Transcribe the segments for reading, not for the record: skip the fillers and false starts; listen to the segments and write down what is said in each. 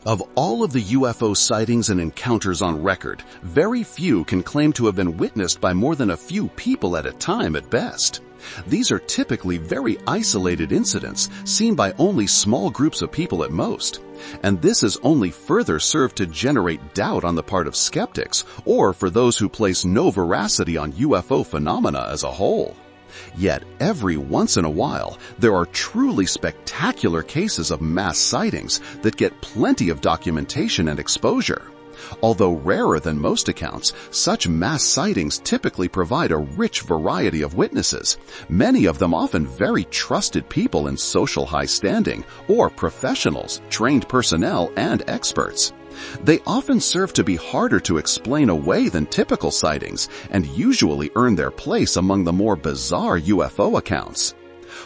Of all of the UFO sightings and encounters on record, very few can claim to have been witnessed by more than a few people at a time at best. These are typically very isolated incidents seen by only small groups of people at most. And this has only further served to generate doubt on the part of skeptics or for those who place no veracity on UFO phenomena as a whole. Yet every once in a while, there are truly spectacular cases of mass sightings that get plenty of documentation and exposure. Although rarer than most accounts, such mass sightings typically provide a rich variety of witnesses, many of them often very trusted people in social high standing or professionals, trained personnel, and experts. They often serve to be harder to explain away than typical sightings and usually earn their place among the more bizarre UFO accounts.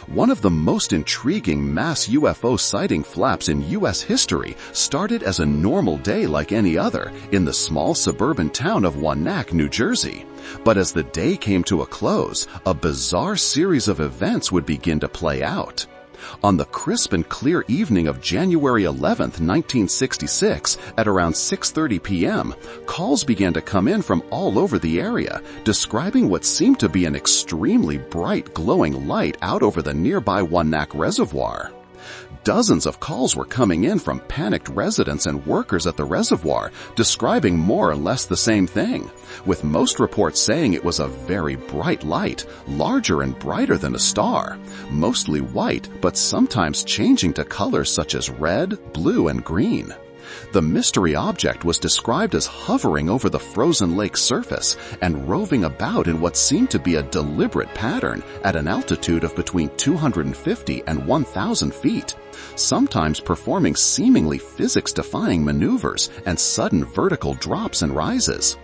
One of the most intriguing mass UFO sighting flaps in U.S. history started as a normal day like any other in the small suburban town of Wanaque, New Jersey. But as the day came to a close, a bizarre series of events would begin to play out. On the crisp and clear evening of January 11, 1966, at around 6:30 p.m., calls began to come in from all over the area, describing what seemed to be an extremely bright glowing light out over the nearby Wanaque Reservoir. Dozens of calls were coming in from panicked residents and workers at the reservoir, describing more or less the same thing, with most reports saying it was a very bright light, larger and brighter than a star, mostly white but sometimes changing to colors such as red, blue, and green. The mystery object was described as hovering over the frozen lake's surface and roving about in what seemed to be a deliberate pattern at an altitude of between 250 and 1,000 feet, sometimes performing seemingly physics-defying maneuvers and sudden vertical drops and rises.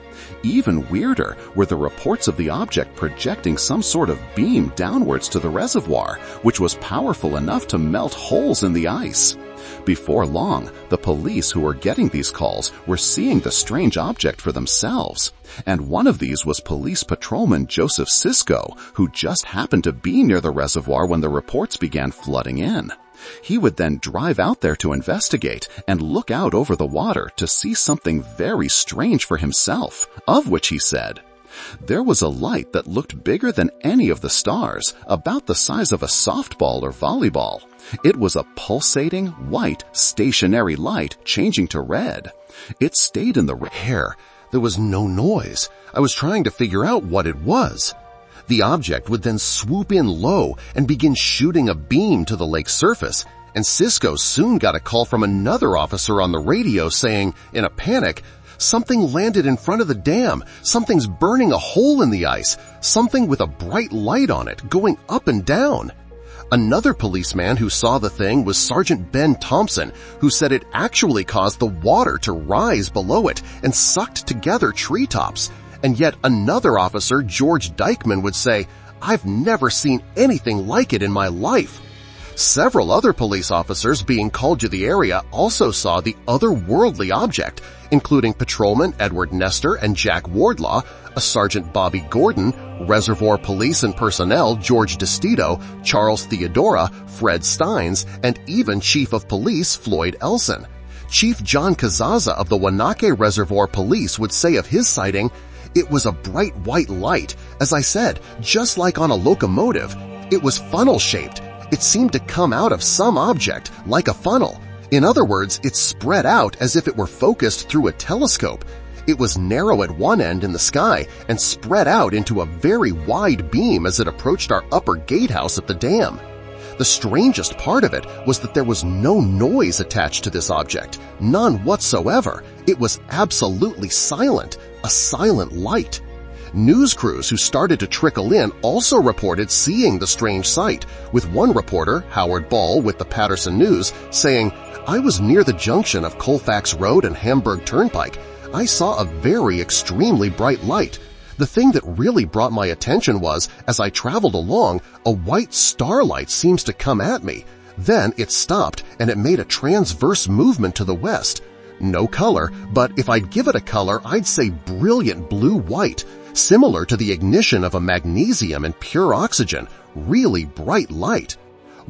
Even weirder were the reports of the object projecting some sort of beam downwards to the reservoir, which was powerful enough to melt holes in the ice. Before long, the police who were getting these calls were seeing the strange object for themselves, and one of these was police patrolman Joseph Sisko, who just happened to be near the reservoir when the reports began flooding in. He would then drive out there to investigate and look out over the water to see something very strange for himself, of which he said, "There was a light that looked bigger than any of the stars, about the size of a softball or volleyball. It was a pulsating, white, stationary light changing to red. It stayed in the air. There was no noise. I was trying to figure out what it was. The object would then swoop in low and begin shooting a beam to the lake's surface, and Sisko soon got a call from another officer on the radio saying, in a panic, "Something landed in front of the dam. Something's burning a hole in the ice. Something with a bright light on it, going up and down." Another policeman who saw the thing was Sergeant Ben Thompson, who said it actually caused the water to rise below it and sucked together treetops. And yet another officer, George Dykeman, would say, "I've never seen anything like it in my life." Several other police officers being called to the area also saw the otherworldly object, including Patrolman Edward Nestor and Jack Wardlaw, a Sergeant Bobby Gordon, Reservoir Police and Personnel George DeStito, Charles Theodora, Fred Steins, and even Chief of Police Floyd Elson. Chief John Kazaza of the Wanaque Reservoir Police would say of his sighting, "It was a bright white light, as I said, just like on a locomotive. It was funnel-shaped. It seemed to come out of some object, like a funnel. In other words, it spread out as if it were focused through a telescope. It was narrow at one end in the sky and spread out into a very wide beam as it approached our upper gatehouse at the dam. The strangest part of it was that there was no noise attached to this object, none whatsoever. It was absolutely silent, a silent light." News crews who started to trickle in also reported seeing the strange sight, with one reporter, Howard Ball with the Patterson News, saying, "I was near the junction of Colfax Road and Hamburg Turnpike. I saw a very extremely bright light. The thing that really brought my attention was, as I traveled along, a white starlight seems to come at me. Then it stopped and it made a transverse movement to the west. No color, but if I'd give it a color, I'd say brilliant blue-white, similar to the ignition of a magnesium in pure oxygen, really bright light.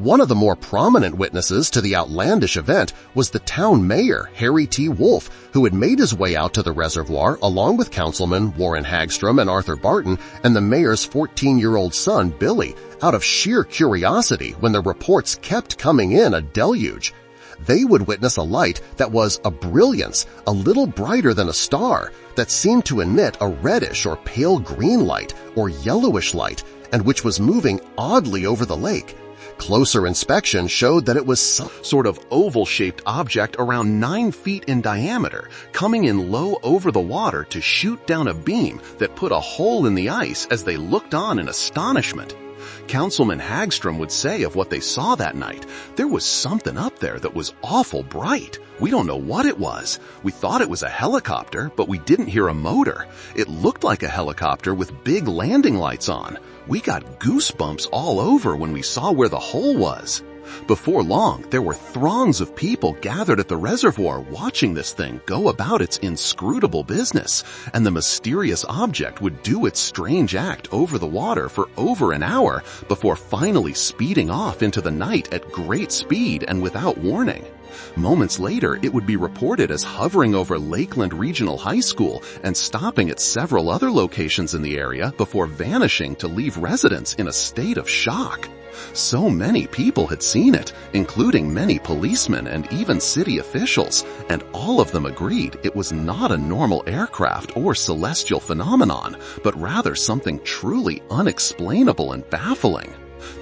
One of the more prominent witnesses to the outlandish event was the town mayor, Harry T. Wolf, who had made his way out to the reservoir along with councilmen Warren Hagstrom and Arthur Barton and the mayor's 14-year-old son, Billy, out of sheer curiosity when the reports kept coming in a deluge. They would witness a light that was a brilliance, a little brighter than a star, that seemed to emit a reddish or pale green light or yellowish light, and which was moving oddly over the lake. Closer inspection showed that it was some sort of oval-shaped object around 9 feet in diameter, coming in low over the water to shoot down a beam that put a hole in the ice as they looked on in astonishment. Councilman Hagstrom would say of what they saw that night, "There was something up there that was awful bright. We don't know what it was. We thought it was a helicopter, but we didn't hear a motor. It looked like a helicopter with big landing lights on. We got goosebumps all over when we saw where the hole was." Before long, there were throngs of people gathered at the reservoir watching this thing go about its inscrutable business, and the mysterious object would do its strange act over the water for over an hour before finally speeding off into the night at great speed and without warning. Moments later, it would be reported as hovering over Lakeland Regional High School and stopping at several other locations in the area before vanishing to leave residents in a state of shock. So many people had seen it, including many policemen and even city officials, and all of them agreed it was not a normal aircraft or celestial phenomenon, but rather something truly unexplainable and baffling.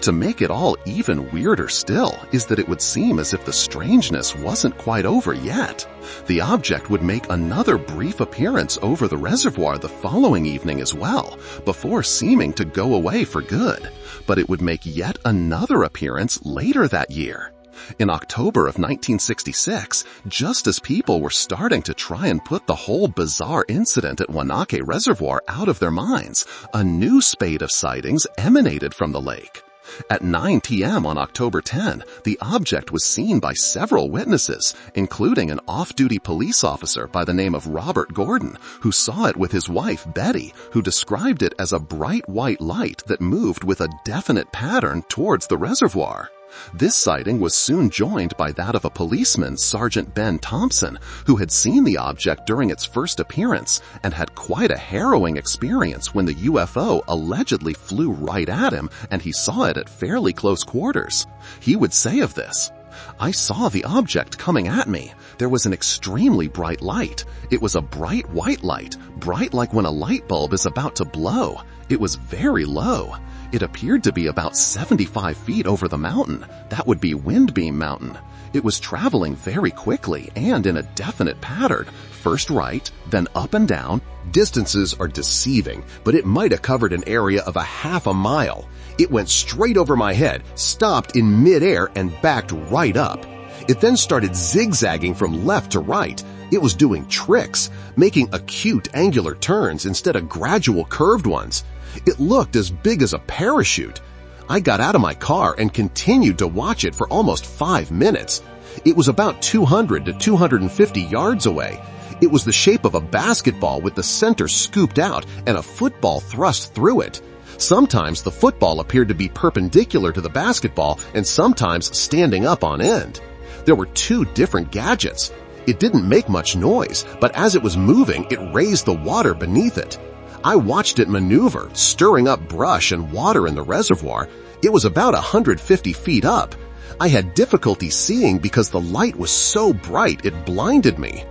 To make it all even weirder still is that it would seem as if the strangeness wasn't quite over yet. The object would make another brief appearance over the reservoir the following evening as well, before seeming to go away for good. But it would make yet another appearance later that year. In October of 1966, just as people were starting to try and put the whole bizarre incident at Wanaque Reservoir out of their minds, a new spate of sightings emanated from the lake. At 9 p.m. on October 10, the object was seen by several witnesses, including an off-duty police officer by the name of Robert Gordon, who saw it with his wife Betty, who described it as a bright white light that moved with a definite pattern towards the reservoir. This sighting was soon joined by that of a policeman, Sergeant Ben Thompson, who had seen the object during its first appearance and had quite a harrowing experience when the UFO allegedly flew right at him and he saw it at fairly close quarters. He would say of this, "I saw the object coming at me. There was an extremely bright light. It was a bright white light, bright like when a light bulb is about to blow. It was very low. It appeared to be about 75 feet over the mountain. That would be Windbeam Mountain. It was traveling very quickly and in a definite pattern, first right, then up and down." Distances are deceiving, but it might have covered an area of a half a mile. It went straight over my head, stopped in midair, and backed right up. It then started zigzagging from left to right. It was doing tricks, making acute angular turns instead of gradual curved ones. It looked as big as a parachute. I got out of my car and continued to watch it for almost 5 minutes. It was about 200 to 250 yards away. It was the shape of a basketball with the center scooped out and a football thrust through it. Sometimes the football appeared to be perpendicular to the basketball and sometimes standing up on end. There were 2 different gadgets. It didn't make much noise, but as it was moving, it raised the water beneath it. I watched it maneuver, stirring up brush and water in the reservoir. It was about 150 feet up. I had difficulty seeing because the light was so bright it blinded me.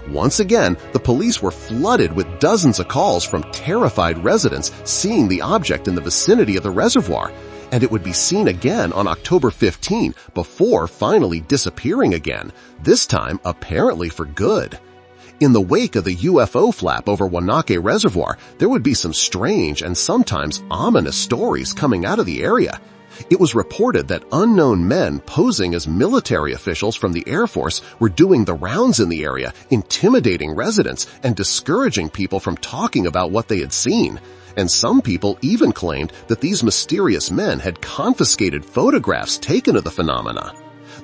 Once again, the police were flooded with dozens of calls from terrified residents seeing the object in the vicinity of the reservoir, and it would be seen again on October 15 before finally disappearing again, this time apparently for good. In the wake of the UFO flap over Wanaque Reservoir, there would be some strange and sometimes ominous stories coming out of the area. It was reported that unknown men posing as military officials from the Air Force were doing the rounds in the area, intimidating residents and discouraging people from talking about what they had seen. And some people even claimed that these mysterious men had confiscated photographs taken of the phenomena.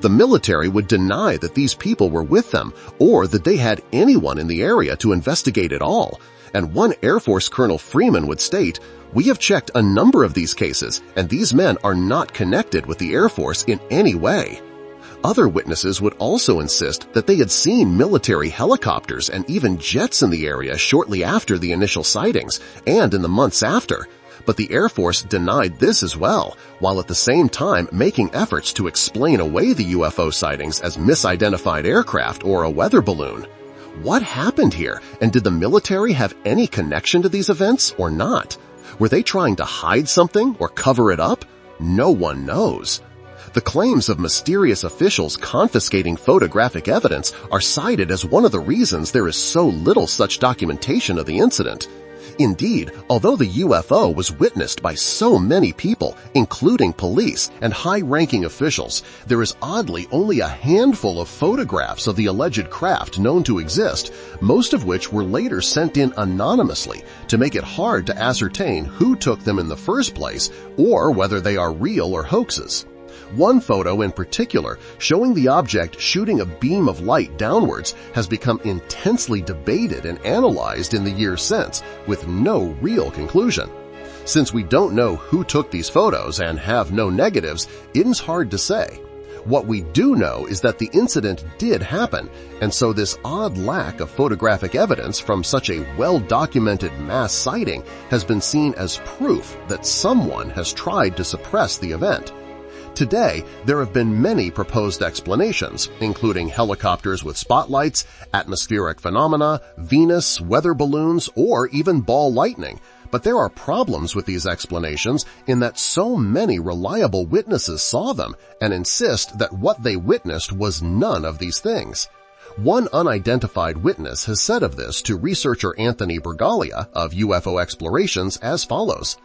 The military would deny that these people were with them or that they had anyone in the area to investigate at all, and one Air Force Colonel Freeman would state, "We have checked a number of these cases, and these men are not connected with the Air Force in any way." Other witnesses would also insist that they had seen military helicopters and even jets in the area shortly after the initial sightings and in the months after, but the Air Force denied this as well, while at the same time making efforts to explain away the UFO sightings as misidentified aircraft or a weather balloon. What happened here, and did the military have any connection to these events or not? Were they trying to hide something or cover it up? No one knows. The claims of mysterious officials confiscating photographic evidence are cited as one of the reasons there is so little such documentation of the incident. Indeed, although the UFO was witnessed by so many people, including police and high-ranking officials, there is oddly only a handful of photographs of the alleged craft known to exist, most of which were later sent in anonymously to make it hard to ascertain who took them in the first place or whether they are real or hoaxes. One photo in particular, showing the object shooting a beam of light downwards, has become intensely debated and analyzed in the years since, with no real conclusion. Since we don't know who took these photos and have no negatives, it is hard to say. What we do know is that the incident did happen, and so this odd lack of photographic evidence from such a well-documented mass sighting has been seen as proof that someone has tried to suppress the event. Today, there have been many proposed explanations, including helicopters with spotlights, atmospheric phenomena, Venus, weather balloons, or even ball lightning. But there are problems with these explanations in that so many reliable witnesses saw them and insist that what they witnessed was none of these things. One unidentified witness has said of this to researcher Anthony Bergalia of UFO Explorations as follows,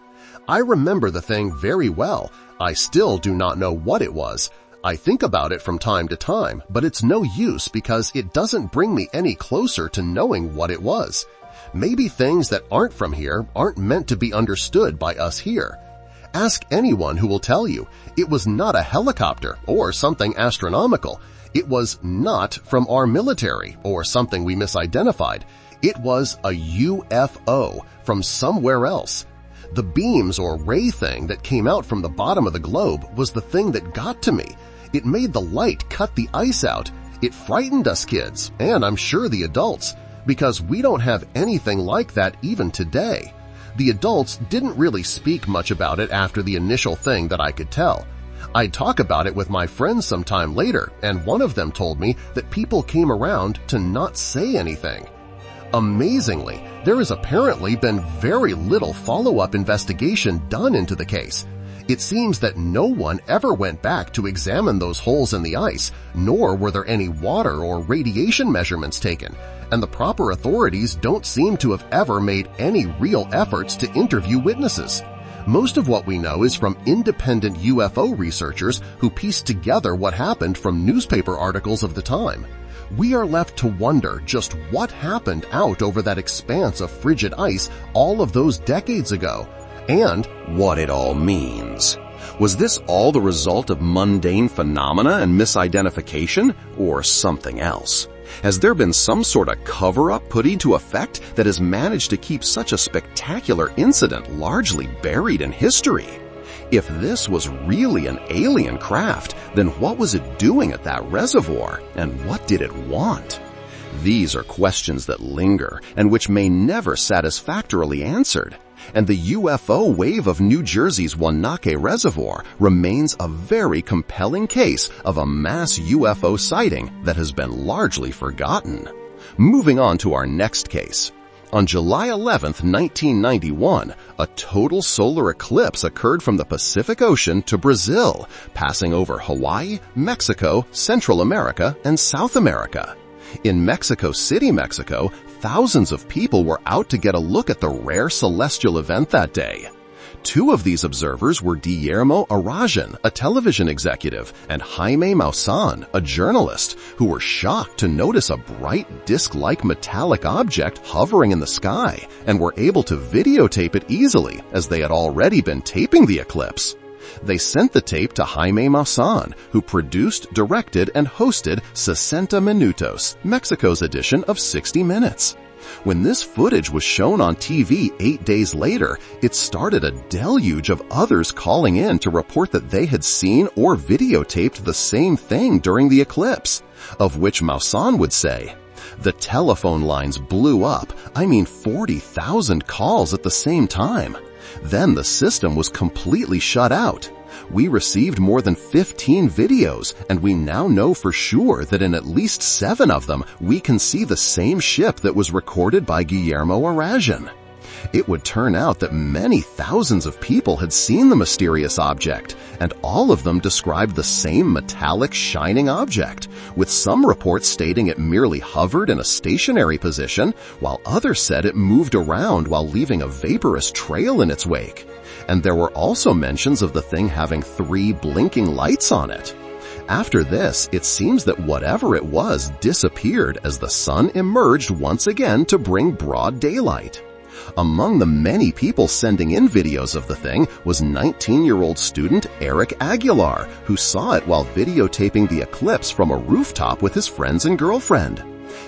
"I remember the thing very well. I still do not know what it was. I think about it from time to time, but it's no use because it doesn't bring me any closer to knowing what it was. Maybe things that aren't from here aren't meant to be understood by us here. Ask anyone who will tell you it was not a helicopter or something astronomical. It was not from our military or something we misidentified. It was a UFO from somewhere else. The beams or ray thing that came out from the bottom of the globe was the thing that got to me. It made the light cut the ice out. It frightened us kids, and I'm sure the adults, because we don't have anything like that even today. The adults didn't really speak much about it after the initial thing that I could tell. I'd talk about it with my friends sometime later, and one of them told me that people came around to not say anything. Amazingly, there has apparently been very little follow-up investigation done into the case. It seems that no one ever went back to examine those holes in the ice, nor were there any water or radiation measurements taken, and the proper authorities don't seem to have ever made any real efforts to interview witnesses. Most of what we know is from independent UFO researchers who pieced together what happened from newspaper articles of the time. We are left to wonder just what happened out over that expanse of frigid ice all of those decades ago, and what it all means. Was this all the result of mundane phenomena and misidentification, or something else? Has there been some sort of cover-up put into effect that has managed to keep such a spectacular incident largely buried in history? If this was really an alien craft, then what was it doing at that reservoir, and what did it want? These are questions that linger and which may never satisfactorily answered. And the UFO wave of New Jersey's Wanaque Reservoir remains a very compelling case of a mass UFO sighting that has been largely forgotten. Moving on to our next case. On July 11, 1991, a total solar eclipse occurred from the Pacific Ocean to Brazil, passing over Hawaii, Mexico, Central America, and South America. In Mexico City, Mexico, thousands of people were out to get a look at the rare celestial event that day. Two of these observers were Guillermo Arajan, a television executive, and Jaime Maussan, a journalist, who were shocked to notice a bright disc-like metallic object hovering in the sky and were able to videotape it easily as they had already been taping the eclipse. They sent the tape to Jaime Maussan, who produced, directed, and hosted 60 Minutos, Mexico's edition of 60 Minutes. When this footage was shown on TV 8 days later, it started a deluge of others calling in to report that they had seen or videotaped the same thing during the eclipse, of which Maussan would say, "The telephone lines blew up, 40,000 calls at the same time. Then the system was completely shut out. We received more than 15 videos, and we now know for sure that in at least 7 of them we can see the same ship that was recorded by Guillermo Arajan." It would turn out that many thousands of people had seen the mysterious object, and all of them described the same metallic shining object, with some reports stating it merely hovered in a stationary position, while others said it moved around while leaving a vaporous trail in its wake. And there were also mentions of the thing having 3 blinking lights on it. After this, it seems that whatever it was disappeared as the sun emerged once again to bring broad daylight. Among the many people sending in videos of the thing was 19-year-old student Eric Aguilar, who saw it while videotaping the eclipse from a rooftop with his friends and girlfriend.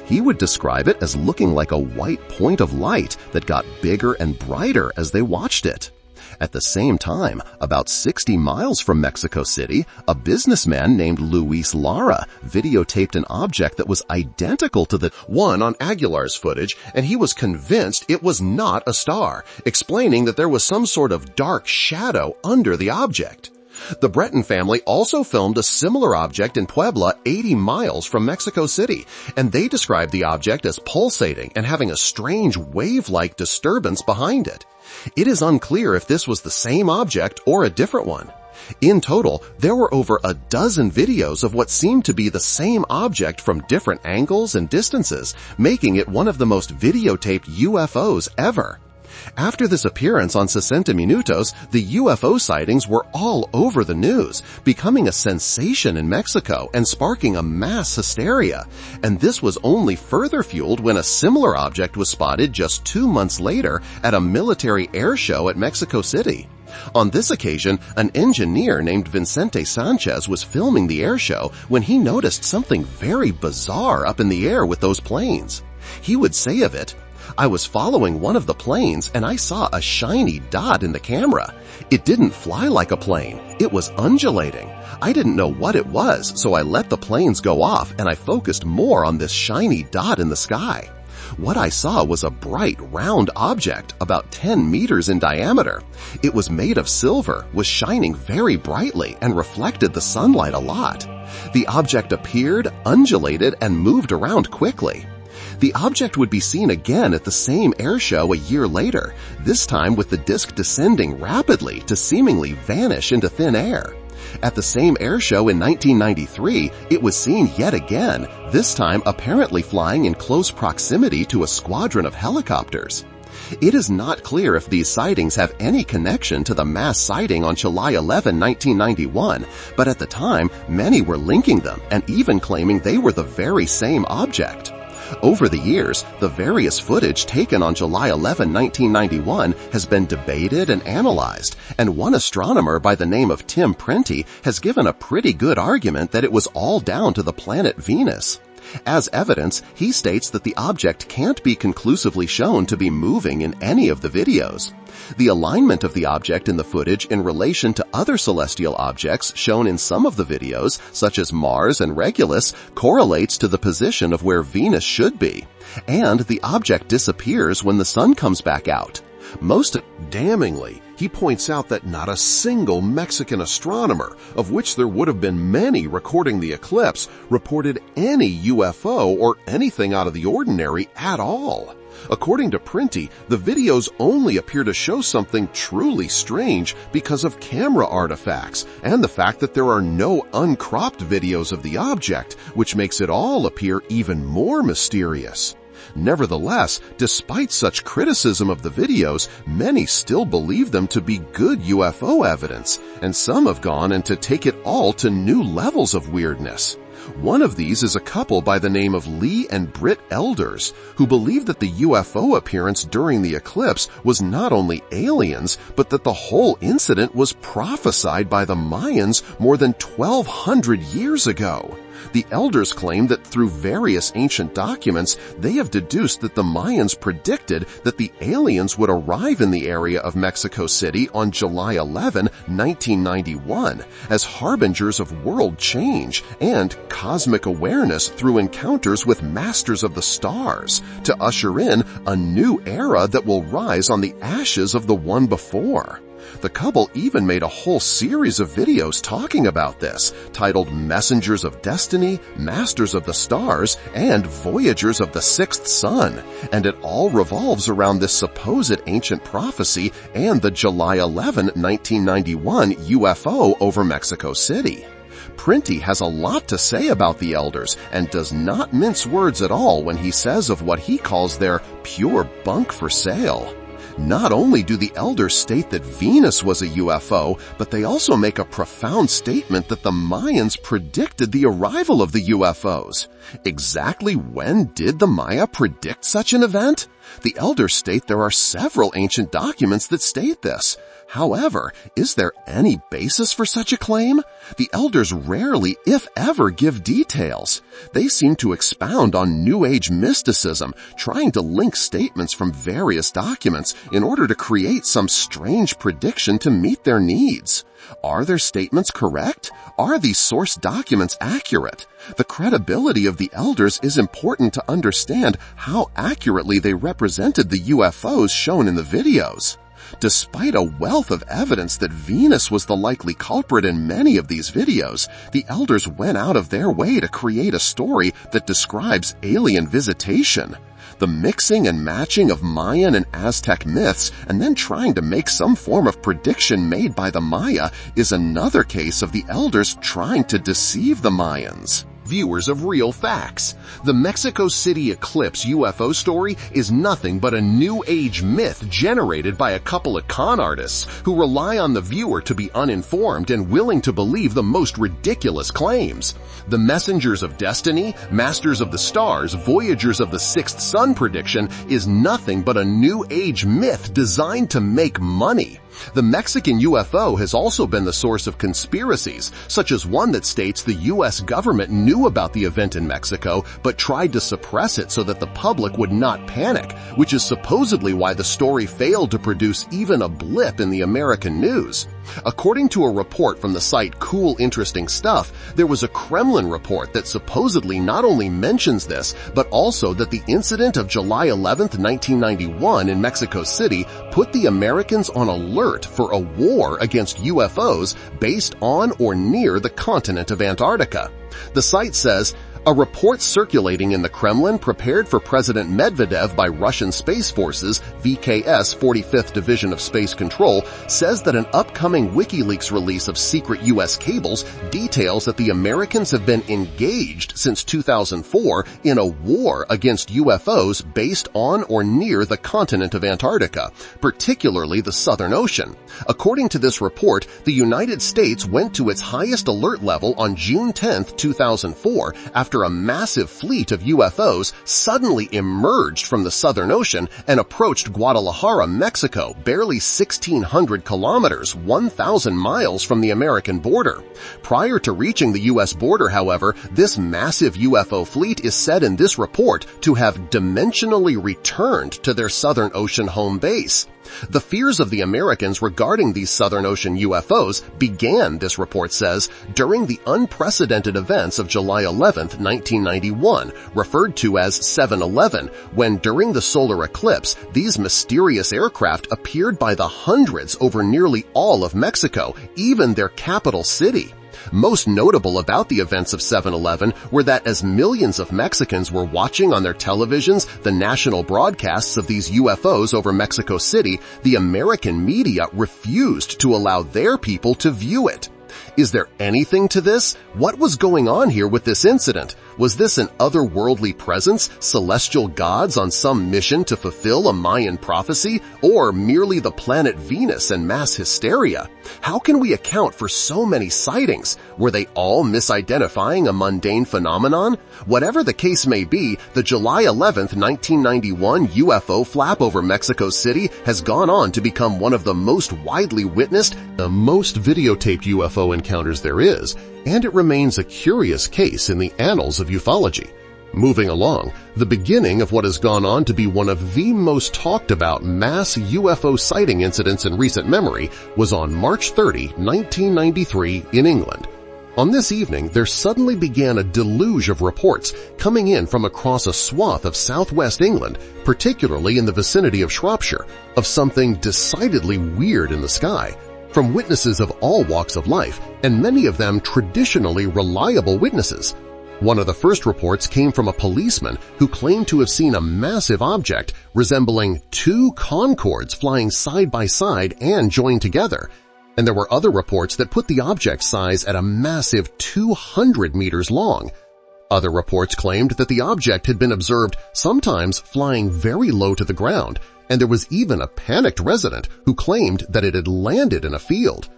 He would describe it as looking like a white point of light that got bigger and brighter as they watched it. At the same time, about 60 miles from Mexico City, a businessman named Luis Lara videotaped an object that was identical to the one on Aguilar's footage, and he was convinced it was not a star, explaining that there was some sort of dark shadow under the object. The Breton family also filmed a similar object in Puebla 80 miles from Mexico City, and they described the object as pulsating and having a strange wave-like disturbance behind it. It is unclear if this was the same object or a different one. In total, there were over a dozen videos of what seemed to be the same object from different angles and distances, making it one of the most videotaped UFOs ever. After this appearance on 60 Minutos, the UFO sightings were all over the news, becoming a sensation in Mexico and sparking a mass hysteria. And this was only further fueled when a similar object was spotted just 2 months later at a military air show at Mexico City. On this occasion, an engineer named Vicente Sanchez was filming the air show when he noticed something very bizarre up in the air with those planes. He would say of it, "I was following one of the planes and I saw a shiny dot in the camera. It didn't fly like a plane. It was undulating. I didn't know what it was, so I let the planes go off and I focused more on this shiny dot in the sky. What I saw was a bright, round object about 10 meters in diameter. It was made of silver, was shining very brightly, and reflected the sunlight a lot. The object appeared, undulated, and moved around quickly." The object would be seen again at the same air show a year later, this time with the disk descending rapidly to seemingly vanish into thin air. At the same air show in 1993, it was seen yet again, this time apparently flying in close proximity to a squadron of helicopters. It is not clear if these sightings have any connection to the mass sighting on July 11, 1991, but at the time, many were linking them and even claiming they were the very same object. Over the years, the various footage taken on July 11, 1991 has been debated and analyzed, and one astronomer by the name of Tim Prenti has given a pretty good argument that it was all down to the planet Venus. As evidence, he states that the object can't be conclusively shown to be moving in any of the videos. The alignment of the object in the footage in relation to other celestial objects shown in some of the videos, such as Mars and Regulus, correlates to the position of where Venus should be, and the object disappears when the sun comes back out. Most damningly, he points out that not a single Mexican astronomer, of which there would have been many recording the eclipse, reported any UFO or anything out of the ordinary at all. According to Prenti, the videos only appear to show something truly strange because of camera artifacts and the fact that there are no uncropped videos of the object, which makes it all appear even more mysterious. Nevertheless, despite such criticism of the videos, many still believe them to be good UFO evidence, and some have gone and to take it all to new levels of weirdness. One of these is a couple by the name of Lee and Britt Elders, who believe that the UFO appearance during the eclipse was not only aliens, but that the whole incident was prophesied by the Mayans more than 1,200 years ago. The Elders claim that through various ancient documents, they have deduced that the Mayans predicted that the aliens would arrive in the area of Mexico City on July 11, 1991, as harbingers of world change and cosmic awareness through encounters with masters of the stars, to usher in a new era that will rise on the ashes of the one before. The couple even made a whole series of videos talking about this, titled Messengers of Destiny, Masters of the Stars, and Voyagers of the Sixth Sun, and it all revolves around this supposed ancient prophecy and the July 11, 1991 UFO over Mexico City. Printy has a lot to say about the Elders and does not mince words at all when he says of what he calls their pure bunk for sale. Not only do the Elders state that Venus was a UFO, but they also make a profound statement that the Mayans predicted the arrival of the UFOs. Exactly when did the Maya predict such an event? The Elders state there are several ancient documents that state this. However, is there any basis for such a claim? The Elders rarely, if ever, give details. They seem to expound on New Age mysticism, trying to link statements from various documents in order to create some strange prediction to meet their needs. Are their statements correct? Are these source documents accurate? The credibility of the Elders is important to understand how accurately they represented the UFOs shown in the videos. Despite a wealth of evidence that Venus was the likely culprit in many of these videos, the Elders went out of their way to create a story that describes alien visitation. The mixing and matching of Mayan and Aztec myths and then trying to make some form of prediction made by the Maya is another case of the Elders trying to deceive the Mayans. Viewers of Real Facts, the Mexico City eclipse UFO story is nothing but a New Age myth generated by a couple of con artists who rely on the viewer to be uninformed and willing to believe the most ridiculous claims. The Messengers of Destiny, Masters of the Stars, Voyagers of the Sixth Sun prediction is nothing but a New Age myth designed to make money. The Mexican UFO has also been the source of conspiracies, such as one that states the U.S. government knew about the event in Mexico but tried to suppress it so that the public would not panic, which is supposedly why the story failed to produce even a blip in the American news. According to a report from the site Cool Interesting Stuff, there was a Kremlin report that supposedly not only mentions this, but also that the incident of July 11, 1991 in Mexico City put the Americans on alert for a war against UFOs based on or near the continent of Antarctica. The site says, a report circulating in the Kremlin prepared for President Medvedev by Russian Space Forces, VKS 45th Division of Space Control, says that an upcoming WikiLeaks release of secret U.S. cables details that the Americans have been engaged since 2004 in a war against UFOs based on or near the continent of Antarctica, particularly the Southern Ocean. According to this report, the United States went to its highest alert level on June 10, 2004, after a massive fleet of UFOs suddenly emerged from the Southern Ocean and approached Guadalajara, Mexico, barely 1,600 kilometers, 1,000 miles from the American border. Prior to reaching the U.S. border, however, this massive UFO fleet is said in this report to have dimensionally returned to their Southern Ocean home base. The fears of the Americans regarding these Southern Ocean UFOs began, this report says, during the unprecedented events of July 11, 1991, referred to as 7/11, when during the solar eclipse, these mysterious aircraft appeared by the hundreds over nearly all of Mexico, even their capital city. Most notable about the events of 7/11 were that as millions of Mexicans were watching on their televisions the national broadcasts of these UFOs over Mexico City, the American media refused to allow their people to view it. Is there anything to this? What was going on here with this incident? Was this an otherworldly presence, celestial gods on some mission to fulfill a Mayan prophecy, or merely the planet Venus and mass hysteria? How can we account for so many sightings? Were they all misidentifying a mundane phenomenon? Whatever the case may be, the July 11, 1991 UFO flap over Mexico City has gone on to become one of the most widely witnessed, the most videotaped UFO encounters there is, and it remains a curious case in the annals of ufology. Moving along, the beginning of what has gone on to be one of the most talked about mass UFO sighting incidents in recent memory was on March 30, 1993 in England. On this evening, there suddenly began a deluge of reports coming in from across a swath of southwest England, particularly in the vicinity of Shropshire, of something decidedly weird in the sky, from witnesses of all walks of life, and many of them traditionally reliable witnesses. One of the first reports came from a policeman who claimed to have seen a massive object resembling two Concords flying side by side and joined together, and there were other reports that put the object's size at a massive 200 meters long. Other reports claimed that the object had been observed sometimes flying very low to the ground, and there was even a panicked resident who claimed that it had landed in a field.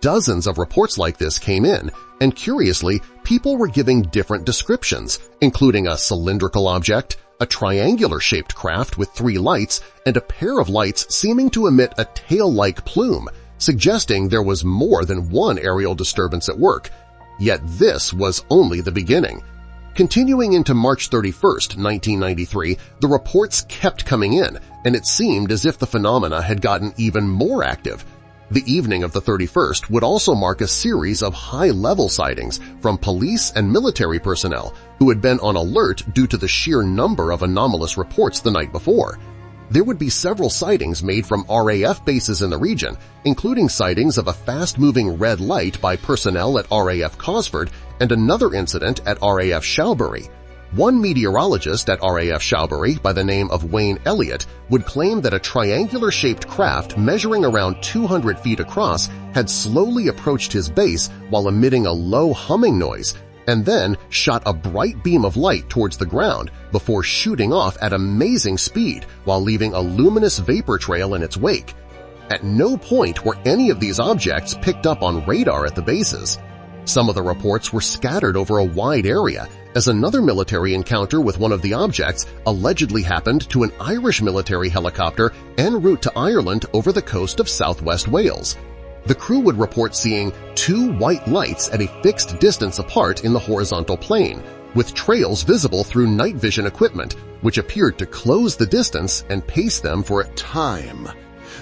Dozens of reports like this came in, and curiously, people were giving different descriptions, including a cylindrical object, a triangular-shaped craft with 3 lights, and a pair of lights seeming to emit a tail-like plume, suggesting there was more than one aerial disturbance at work. Yet this was only the beginning. Continuing into March 31, 1993, the reports kept coming in, and it seemed as if the phenomena had gotten even more active. The evening of the 31st would also mark a series of high-level sightings from police and military personnel who had been on alert due to the sheer number of anomalous reports the night before. There would be several sightings made from RAF bases in the region, including sightings of a fast-moving red light by personnel at RAF Cosford and another incident at RAF Shalbury. One meteorologist at RAF Shalbury by the name of Wayne Elliott would claim that a triangular-shaped craft measuring around 200 feet across had slowly approached his base while emitting a low humming noise and then shot a bright beam of light towards the ground before shooting off at amazing speed while leaving a luminous vapor trail in its wake. At no point were any of these objects picked up on radar at the bases. Some of the reports were scattered over a wide area, as another military encounter with one of the objects allegedly happened to an Irish military helicopter en route to Ireland over the coast of southwest Wales. The crew would report seeing 2 white lights at a fixed distance apart in the horizontal plane, with trails visible through night vision equipment, which appeared to close the distance and pace them for a time.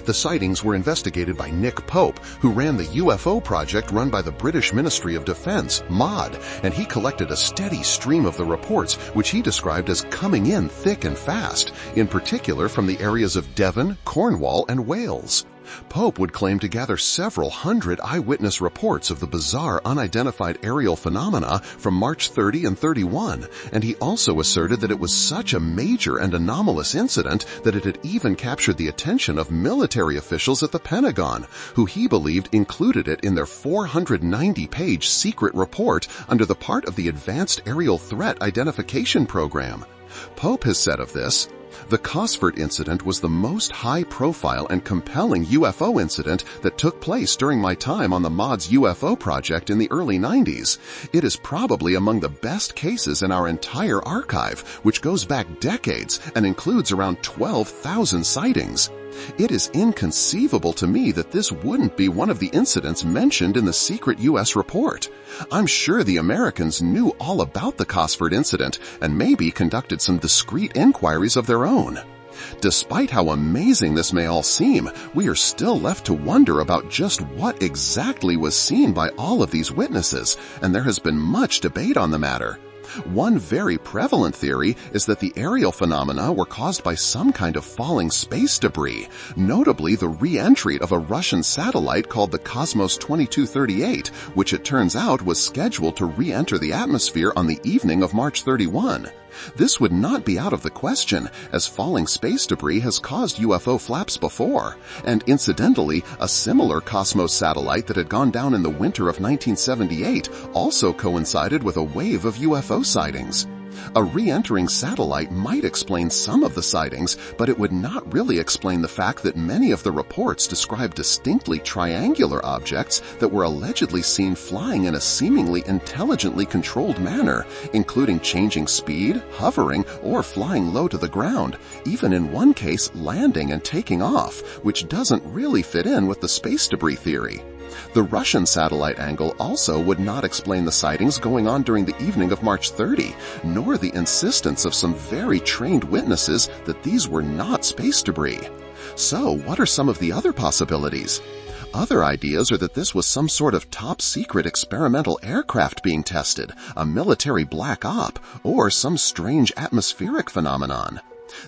The sightings were investigated by Nick Pope, who ran the UFO project run by the British Ministry of Defence, MOD, and he collected a steady stream of the reports, which he described as coming in thick and fast, in particular from the areas of Devon, Cornwall, and Wales. Pope would claim to gather several hundred eyewitness reports of the bizarre unidentified aerial phenomena from March 30 and 31, and he also asserted that it was such a major and anomalous incident that it had even captured the attention of military officials at the Pentagon, who he believed included it in their 490-page secret report under the part of the Advanced Aerial Threat Identification Program. Pope has said of this, "The Cosford Incident was the most high-profile and compelling UFO incident that took place during my time on the MOD's UFO project in the early 90s. It is probably among the best cases in our entire archive, which goes back decades and includes around 12,000 sightings. It is inconceivable to me that this wouldn't be one of the incidents mentioned in the secret U.S. report. I'm sure the Americans knew all about the Cosford incident and maybe conducted some discreet inquiries of their own. Despite how amazing this may all seem, we are still left to wonder about just what exactly was seen by all of these witnesses, and there has been much debate on the matter. One very prevalent theory is that the aerial phenomena were caused by some kind of falling space debris, notably the re-entry of a Russian satellite called the Cosmos 2238, which it turns out was scheduled to re-enter the atmosphere on the evening of March 31. This would not be out of the question, as falling space debris has caused UFO flaps before, and incidentally, a similar Cosmos satellite that had gone down in the winter of 1978 also coincided with a wave of UFO sightings. A re-entering satellite might explain some of the sightings, but it would not really explain the fact that many of the reports describe distinctly triangular objects that were allegedly seen flying in a seemingly intelligently controlled manner, including changing speed, hovering, or flying low to the ground, even in one case landing and taking off, which doesn't really fit in with the space debris theory. The Russian satellite angle also would not explain the sightings going on during the evening of March 30, nor the insistence of some very trained witnesses that these were not space debris. So, what are some of the other possibilities? Other ideas are that this was some sort of top-secret experimental aircraft being tested, a military black op, or some strange atmospheric phenomenon.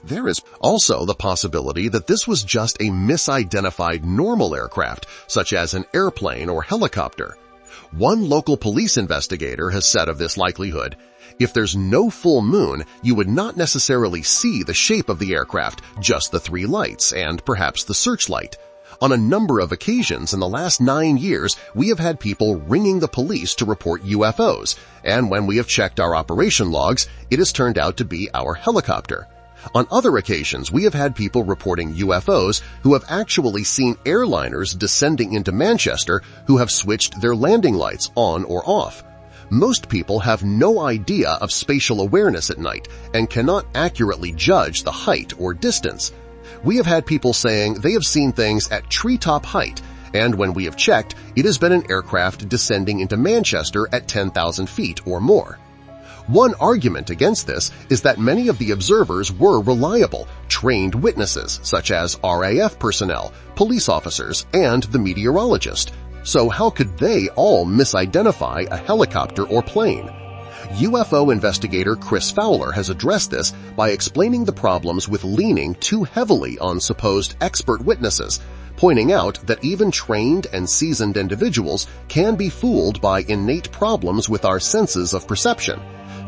There is also the possibility that this was just a misidentified normal aircraft, such as an airplane or helicopter. One local police investigator has said of this likelihood, "If there's no full moon, you would not necessarily see the shape of the aircraft, just the three lights and perhaps the searchlight. On a number of occasions in the last 9 years, we have had people ringing the police to report UFOs, and when we have checked our operation logs, it has turned out to be our helicopter. On other occasions, we have had people reporting UFOs who have actually seen airliners descending into Manchester who have switched their landing lights on or off. Most people have no idea of spatial awareness at night and cannot accurately judge the height or distance. We have had people saying they have seen things at treetop height, and when we have checked, it has been an aircraft descending into Manchester at 10,000 feet or more." One argument against this is that many of the observers were reliable, trained witnesses such as RAF personnel, police officers, and the meteorologist. So how could they all misidentify a helicopter or plane? UFO investigator Chris Fowler has addressed this by explaining the problems with leaning too heavily on supposed expert witnesses, pointing out that even trained and seasoned individuals can be fooled by innate problems with our senses of perception.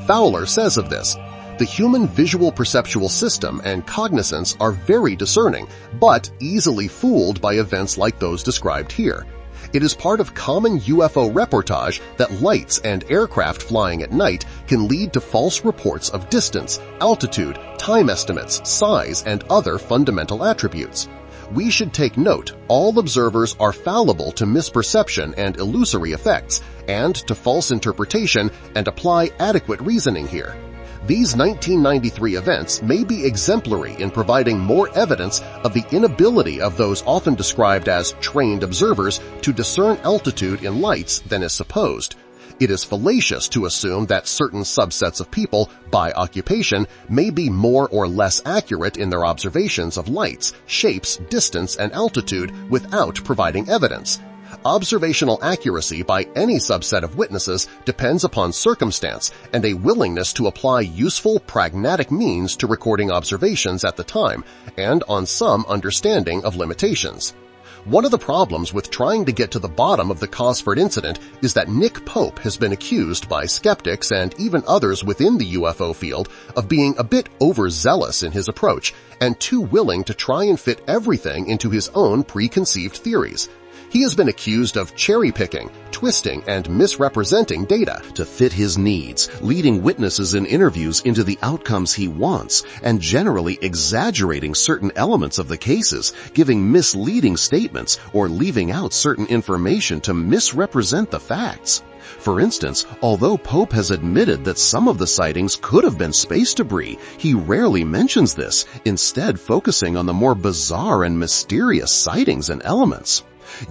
Fowler says of this, "The human visual perceptual system and cognizance are very discerning, but easily fooled by events like those described here. It is part of common UFO reportage that lights and aircraft flying at night can lead to false reports of distance, altitude, time estimates, size, and other fundamental attributes. We should take note, all observers are fallible to misperception and illusory effects, and to false interpretation, and apply adequate reasoning here. These 1993 events may be exemplary in providing more evidence of the inability of those often described as trained observers to discern altitude in lights than is supposed. It is fallacious to assume that certain subsets of people, by occupation, may be more or less accurate in their observations of lights, shapes, distance, and altitude without providing evidence. Observational accuracy by any subset of witnesses depends upon circumstance and a willingness to apply useful, pragmatic means to recording observations at the time, and on some understanding of limitations. One of the problems with trying to get to the bottom of the Cosford Incident is that Nick Pope has been accused by skeptics and even others within the UFO field of being a bit overzealous in his approach and too willing to try and fit everything into his own preconceived theories. He has been accused of cherry-picking, twisting, and misrepresenting data to fit his needs, leading witnesses in interviews into the outcomes he wants, and generally exaggerating certain elements of the cases, giving misleading statements, or leaving out certain information to misrepresent the facts. For instance, although Pope has admitted that some of the sightings could have been space debris, he rarely mentions this, instead focusing on the more bizarre and mysterious sightings and elements.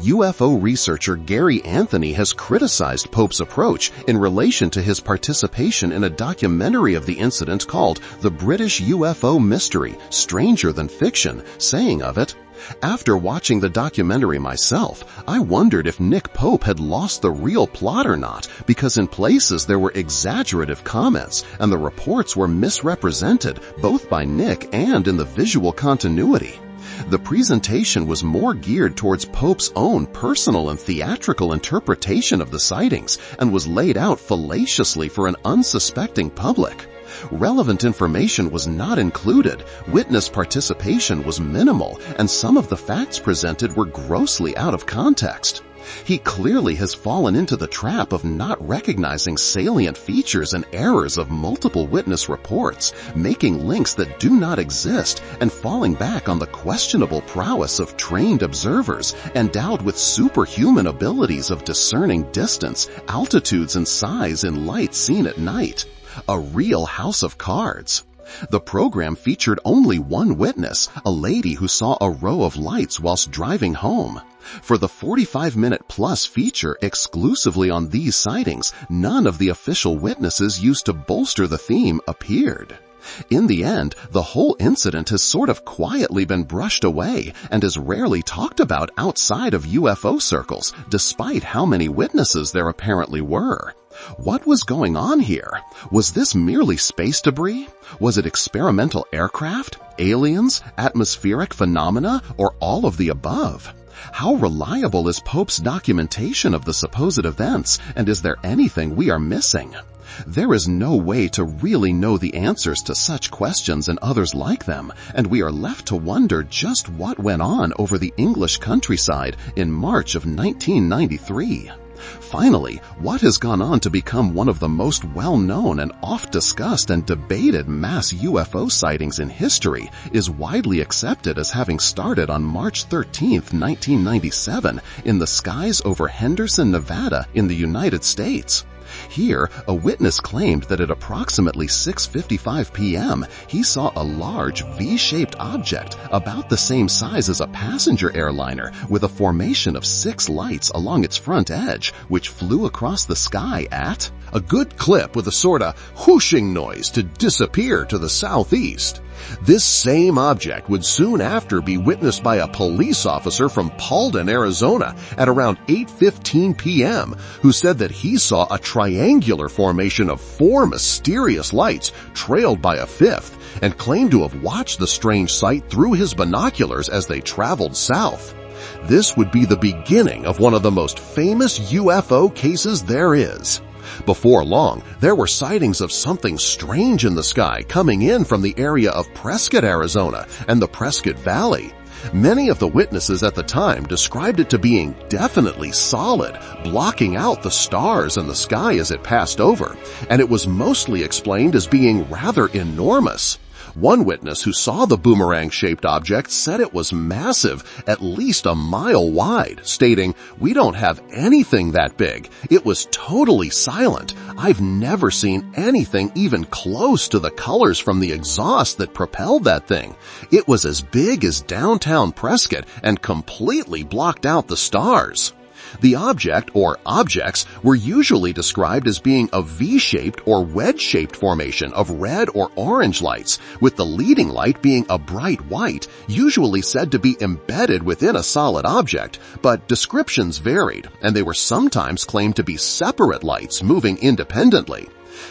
UFO researcher Gary Anthony has criticized Pope's approach in relation to his participation in a documentary of the incident called The British UFO Mystery, Stranger Than Fiction, saying of it, "After watching the documentary myself, I wondered if Nick Pope had lost the real plot or not, because in places there were exaggerative comments and the reports were misrepresented both by Nick and in the visual continuity. The presentation was more geared towards Pope's own personal and theatrical interpretation of the sightings and was laid out fallaciously for an unsuspecting public. Relevant information was not included, witness participation was minimal, and some of the facts presented were grossly out of context. He clearly has fallen into the trap of not recognizing salient features and errors of multiple witness reports, making links that do not exist, and falling back on the questionable prowess of trained observers endowed with superhuman abilities of discerning distance, altitudes, and size in light seen at night. A real house of cards. The program featured only one witness, a lady who saw a row of lights whilst driving home. For the 45-minute-plus feature exclusively on these sightings, none of the official witnesses used to bolster the theme appeared. In the end, the whole incident has sort of quietly been brushed away and is rarely talked about outside of UFO circles, despite how many witnesses there apparently were. What was going on here? Was this merely space debris? Was it experimental aircraft, aliens, atmospheric phenomena, or all of the above? How reliable is Pope's documentation of the supposed events, and is there anything we are missing? There is no way to really know the answers to such questions and others like them, and we are left to wonder just what went on over the English countryside in March of 1993. Finally, what has gone on to become one of the most well-known and oft-discussed and debated mass UFO sightings in history is widely accepted as having started on March 13, 1997, in the skies over Henderson, Nevada, in the United States. Here, a witness claimed that at approximately 6:55 p.m., he saw a large V-shaped object about the same size as a passenger airliner with a formation of 6 lights along its front edge, which flew across the sky at a good clip with a sort of whooshing noise to disappear to the southeast. This same object would soon after be witnessed by a police officer from Paulden, Arizona at around 8:15 p.m. who said that he saw a triangular formation of 4 mysterious lights trailed by a 5th and claimed to have watched the strange sight through his binoculars as they traveled south. This would be the beginning of one of the most famous UFO cases there is. Before long, there were sightings of something strange in the sky coming in from the area of Prescott, Arizona, and the Prescott Valley. Many of the witnesses at the time described it to being definitely solid, blocking out the stars and the sky as it passed over, and it was mostly explained as being rather enormous. One witness who saw the boomerang-shaped object said it was massive, at least a mile wide, stating, "We don't have anything that big. It was totally silent. I've never seen anything even close to the colors from the exhaust that propelled that thing. It was as big as downtown Prescott and completely blocked out the stars." The object, or objects, were usually described as being a V-shaped or wedge-shaped formation of red or orange lights, with the leading light being a bright white, usually said to be embedded within a solid object, but descriptions varied, and they were sometimes claimed to be separate lights moving independently.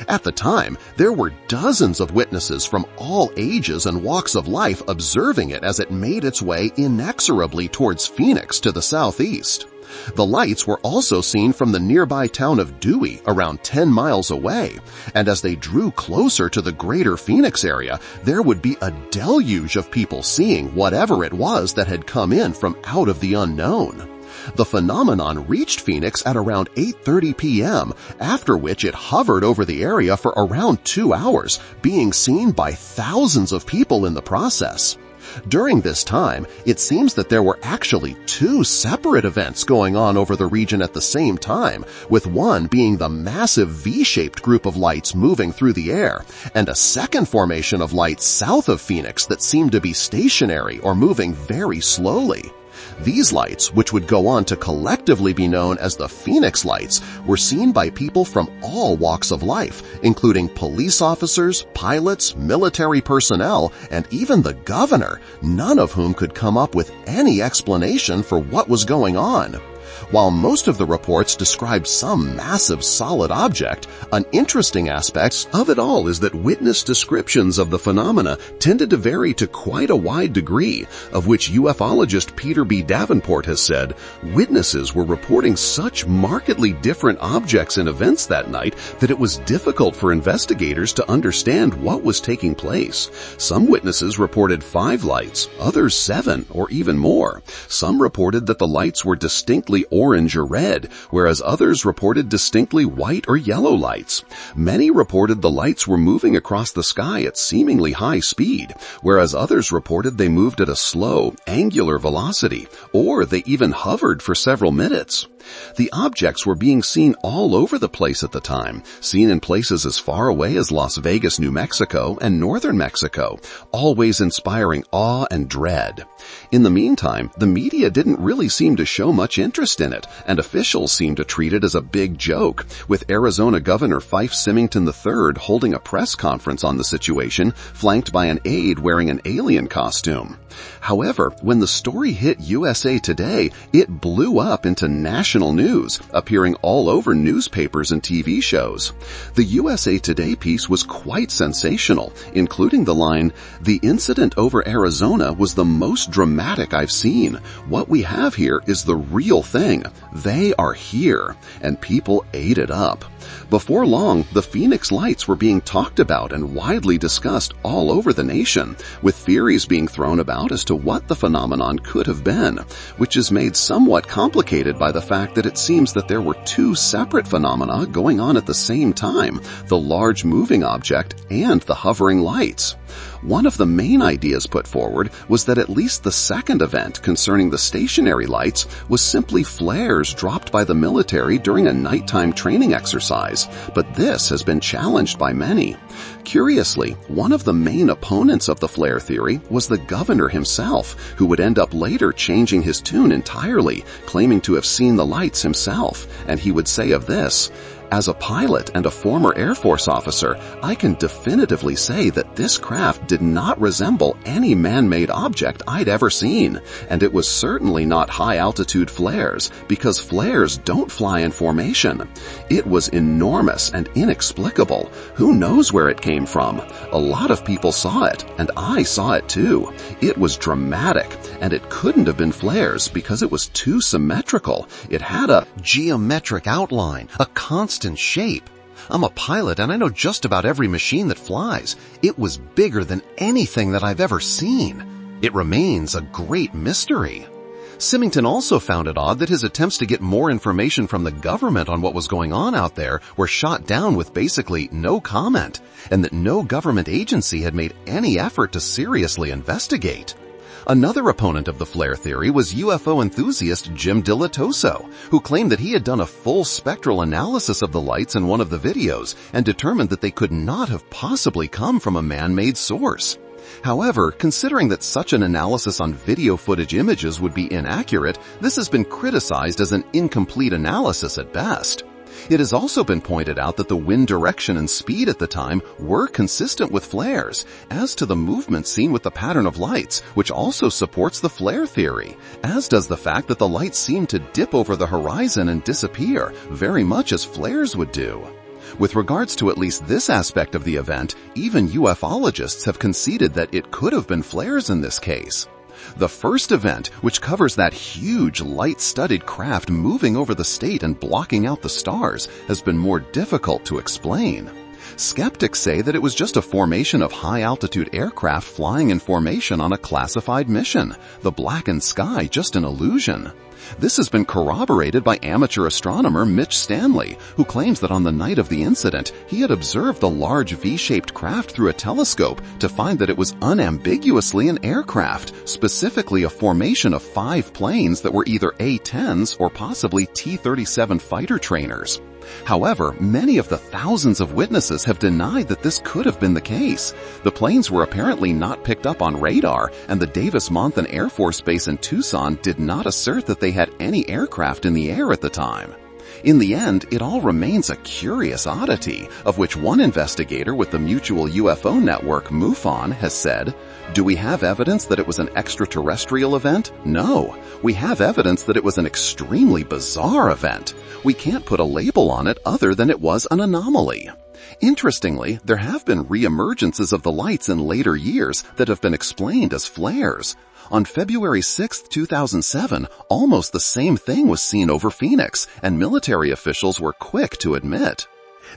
At the time, there were dozens of witnesses from all ages and walks of life observing it as it made its way inexorably towards Phoenix to the southeast. The lights were also seen from the nearby town of Dewey, around 10 miles away, and as they drew closer to the greater Phoenix area, there would be a deluge of people seeing whatever it was that had come in from out of the unknown. The phenomenon reached Phoenix at around 8:30 p.m., after which it hovered over the area for around 2 hours, being seen by thousands of people in the process. During this time, it seems that there were actually 2 separate events going on over the region at the same time, with one being the massive V-shaped group of lights moving through the air, and a second formation of lights south of Phoenix that seemed to be stationary or moving very slowly. These lights, which would go on to collectively be known as the Phoenix Lights, were seen by people from all walks of life, including police officers, pilots, military personnel, and even the governor, none of whom could come up with any explanation for what was going on. While most of the reports describe some massive solid object, an interesting aspect of it all is that witness descriptions of the phenomena tended to vary to quite a wide degree, of which ufologist Peter B. Davenport has said, witnesses were reporting such markedly different objects and events that night that it was difficult for investigators to understand what was taking place. Some witnesses reported 5 lights, others 7 or even more. Some reported that the lights were distinctly orange or red, whereas others reported distinctly white or yellow lights. Many reported the lights were moving across the sky at seemingly high speed, whereas others reported they moved at a slow, angular velocity, or they even hovered for several minutes. The objects were being seen all over the place at the time, seen in places as far away as Las Vegas, New Mexico, and northern Mexico, always inspiring awe and dread. In the meantime, the media didn't really seem to show much interest in it, and officials seemed to treat it as a big joke, with Arizona Governor Fife Symington III holding a press conference on the situation, flanked by an aide wearing an alien costume. However, when the story hit USA Today, it blew up into national news, appearing all over newspapers and TV shows. The USA Today piece was quite sensational, including the line, "The incident over Arizona was the most dramatic I've seen. What we have here is the real thing. They are here." And people ate it up. Before long, the Phoenix Lights were being talked about and widely discussed all over the nation, with theories being thrown about as to what the phenomenon could have been, which is made somewhat complicated by the fact that it seems that there were 2 separate phenomena going on at the same time, the large moving object and the hovering lights. One of the main ideas put forward was that at least the second event concerning the stationary lights was simply flares dropped by the military during a nighttime training exercise, but this has been challenged by many. Curiously, one of the main opponents of the flare theory was the governor himself, who would end up later changing his tune entirely, claiming to have seen the lights himself, and he would say of this, "As a pilot and a former Air Force officer, I can definitively say that this craft did not resemble any man-made object I'd ever seen, and it was certainly not high-altitude flares, because flares don't fly in formation. It was enormous and inexplicable. Who knows where it came from? A lot of people saw it, and I saw it too. It was dramatic, and it couldn't have been flares because it was too symmetrical. It had a geometric outline, a constant shape. I'm a pilot and I know just about every machine that flies. It was bigger than anything that I've ever seen. It remains a great mystery." Symington also found it odd that his attempts to get more information from the government on what was going on out there were shot down with basically no comment, and that no government agency had made any effort to seriously investigate. Another opponent of the flare theory was UFO enthusiast Jim Dilatoso, who claimed that he had done a full spectral analysis of the lights in one of the videos and determined that they could not have possibly come from a man-made source. However, considering that such an analysis on video footage images would be inaccurate, this has been criticized as an incomplete analysis at best. It has also been pointed out that the wind direction and speed at the time were consistent with flares, as to the movement seen with the pattern of lights, which also supports the flare theory, as does the fact that the lights seem to dip over the horizon and disappear, very much as flares would do. With regards to at least this aspect of the event, even ufologists have conceded that it could have been flares in this case. The first event, which covers that huge light-studded craft moving over the state and blocking out the stars, has been more difficult to explain. Skeptics say that it was just a formation of high-altitude aircraft flying in formation on a classified mission, the blackened sky just an illusion. This has been corroborated by amateur astronomer Mitch Stanley, who claims that on the night of the incident, he had observed the large V-shaped craft through a telescope to find that it was unambiguously an aircraft, specifically a formation of 5 planes that were either A-10s or possibly T-37 fighter trainers. However, many of the thousands of witnesses have denied that this could have been the case. The planes were apparently not picked up on radar, and the Davis-Monthan Air Force Base in Tucson did not assert that they had any aircraft in the air at the time. In the end, it all remains a curious oddity, of which one investigator with the Mutual UFO Network, MUFON, has said, "Do we have evidence that it was an extraterrestrial event? No. We have evidence that it was an extremely bizarre event. We can't put a label on it other than it was an anomaly." Interestingly, there have been re-emergences of the lights in later years that have been explained as flares. On February 6, 2007, almost the same thing was seen over Phoenix, and military officials were quick to admit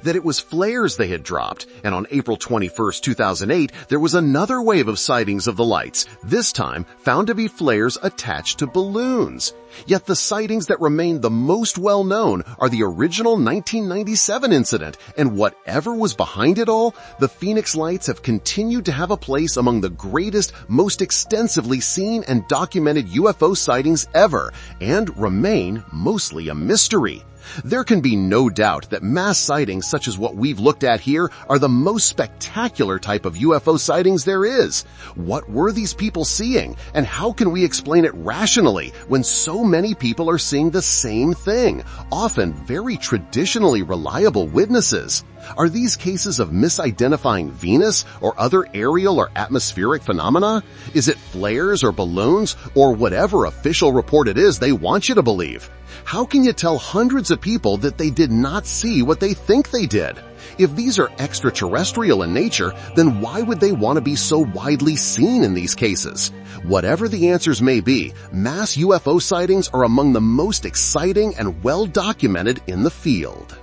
that it was flares they had dropped, and on April 21, 2008, there was another wave of sightings of the lights, this time found to be flares attached to balloons. Yet the sightings that remain the most well-known are the original 1997 incident, and whatever was behind it all, the Phoenix lights have continued to have a place among the greatest, most extensively seen and documented UFO sightings ever, and remain mostly a mystery. There can be no doubt that mass sightings such as what we've looked at here are the most spectacular type of UFO sightings there is. What were these people seeing, and how can we explain it rationally when so many people are seeing the same thing, often very traditionally reliable witnesses? Are these cases of misidentifying Venus or other aerial or atmospheric phenomena? Is it flares or balloons or whatever official report it is they want you to believe? How can you tell hundreds of people that they did not see what they think they did? If these are extraterrestrial in nature, then why would they want to be so widely seen in these cases? Whatever the answers may be, mass UFO sightings are among the most exciting and well documented in the field.